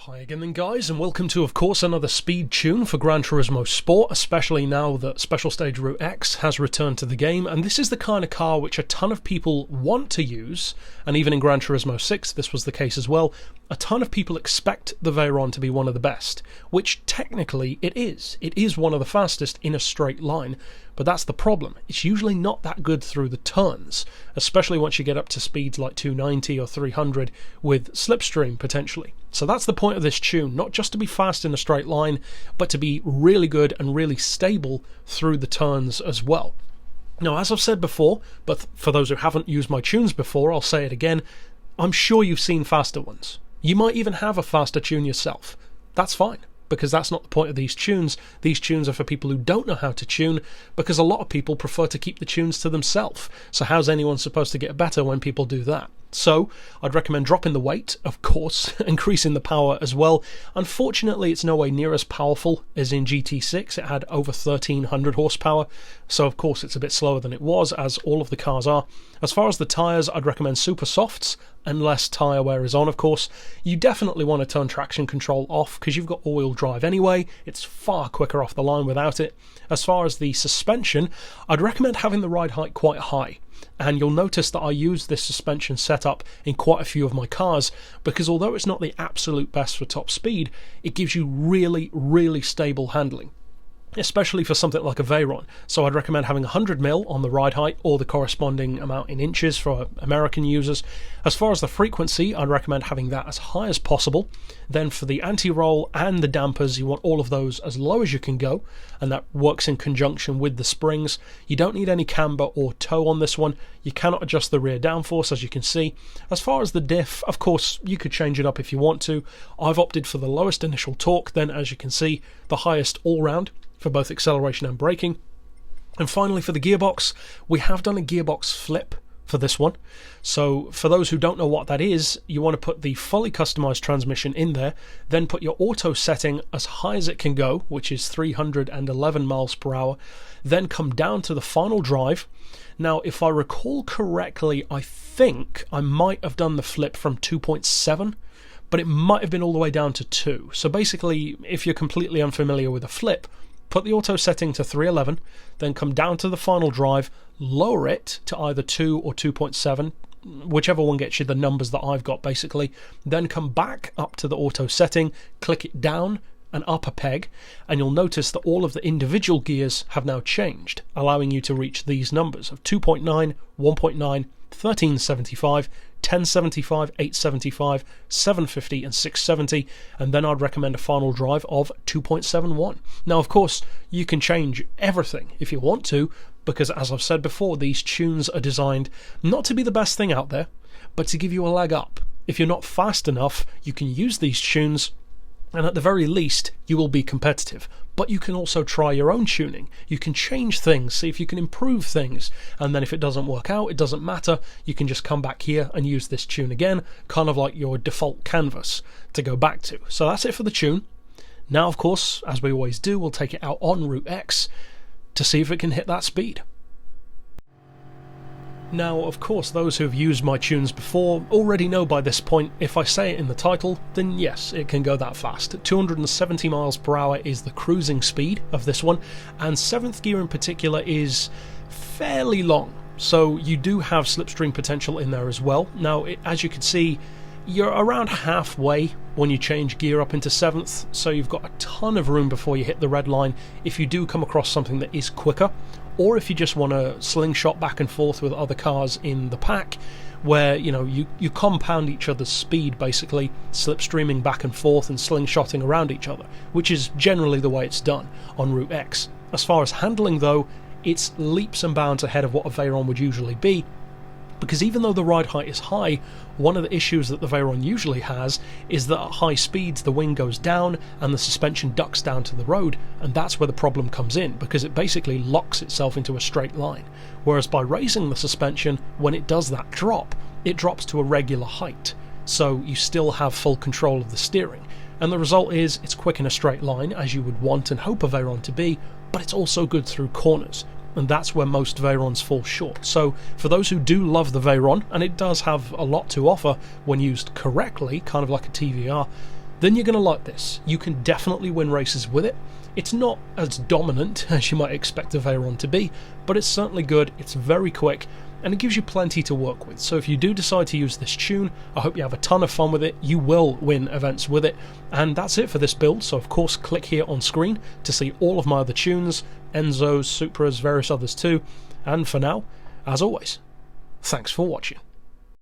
Hi again then guys, and welcome to of course another speed tune for Gran Turismo Sport, especially now that Special Stage Route X has returned to the game, and this is the kind of car which a ton of people want to use, and even in Gran Turismo 6 this was the case as well. A ton of people expect the Veyron to be one of the best, which technically it is. It is one of the fastest in a straight line, but that's the problem. It's usually not that good through the turns, especially once you get up to speeds like 290 or 300 with slipstream potentially. So that's the point of this tune, not just to be fast in a straight line, but to be really good and really stable through the turns as well. Now, as I've said before, but for those who haven't used my tunes before, I'll say it again, I'm sure you've seen faster ones. You might even have a faster tune yourself. That's fine, because that's not the point of these tunes. These tunes are for people who don't know how to tune, because a lot of people prefer to keep the tunes to themselves. So how's anyone supposed to get better when people do that? So I'd recommend dropping the weight, of course, increasing the power as well. Unfortunately, it's no way near as powerful as in GT6. It had over 1300 horsepower, so of course it's a bit slower than it was, as all of the cars are. As far as the tyres, I'd recommend super softs, unless tyre wear is on, of course. You definitely want to turn traction control off, because you've got all-wheel drive anyway. It's far quicker off the line without it. As far as the suspension, I'd recommend having the ride height quite high. And you'll notice that I use this suspension setup in quite a few of my cars, because although it's not the absolute best for top speed, it gives you really, really stable handling, especially for something like a Veyron. So I'd recommend having 100mm on the ride height, or the corresponding amount in inches for American users. As far as the frequency, I'd recommend having that as high as possible. Then for the anti-roll and the dampers, you want all of those as low as you can go, and that works in conjunction with the springs. You don't need any camber or toe on this one. You cannot adjust the rear downforce, as you can see. As far as the diff, of course, you could change it up if you want to. I've opted for the lowest initial torque, then as you can see, the highest all-round for both acceleration and braking. And finally, for the gearbox, we have done a gearbox flip for this one. So for those who don't know what that is, you want to put the fully customized transmission in there, then put your auto setting as high as it can go, which is 311 miles per hour, then come down to the final drive. Now, if I recall correctly, I think I might have done the flip from 2.7, but it might have been all the way down to 2. So basically, if you're completely unfamiliar with a flip, put the auto setting to 311, then come down to the final drive, lower it to either 2 or 2.7, whichever one gets you the numbers that I've got basically, then come back up to the auto setting, click it down and up a peg, and you'll notice that all of the individual gears have now changed, allowing you to reach these numbers of 2.9, 1.9, 1375, 1075, 875, 750 and 670, and then I'd recommend a final drive of 2.71. Now of course you can change everything if you want to, because as I've said before, these tunes are designed not to be the best thing out there, but to give you a leg up. If you're not fast enough, you can use these tunes, and at the very least you will be competitive. But you can also try your own tuning. You can change things, see if you can improve things, and then if it doesn't work out, it doesn't matter. You can just come back here and use this tune again, kind of like your default canvas to go back to. So that's it for the tune. Now of course, as we always do, we'll take it out on Route X to see if it can hit that speed. Now, of course, those who have used my tunes before already know by this point, if I say it in the title, then yes, it can go that fast. 270 miles per hour is the cruising speed of this one, and 7th gear in particular is fairly long, so you do have slipstream potential in there as well. Now, as you can see, you're around halfway when you change gear up into 7th, so you've got a ton of room before you hit the red line if you do come across something that is quicker, or if you just want to slingshot back and forth with other cars in the pack, where you compound each other's speed, basically slipstreaming back and forth and slingshotting around each other, which is generally the way it's done on Route X. As far as handling though, it's leaps and bounds ahead of what a Veyron would usually be, because even though the ride height is high, one of the issues that the Veyron usually has is that at high speeds the wing goes down and the suspension ducks down to the road, and that's where the problem comes in, because it basically locks itself into a straight line. Whereas by raising the suspension, when it does that drop, it drops to a regular height, so you still have full control of the steering. And the result is it's quick in a straight line, as you would want and hope a Veyron to be, but it's also good through corners. And that's where most Veyrons fall short. So for those who do love the Veyron, and it does have a lot to offer when used correctly, kind of like a TVR, then you're going to like this. You can definitely win races with it. It's not as dominant as you might expect a Veyron to be, but it's certainly good, it's very quick, and it gives you plenty to work with. So if you do decide to use this tune, I hope you have a ton of fun with it. You will win events with it. And that's it for this build. So of course, click here on screen to see all of my other tunes, Enzos, Supras, various others too. And for now, as always, thanks for watching.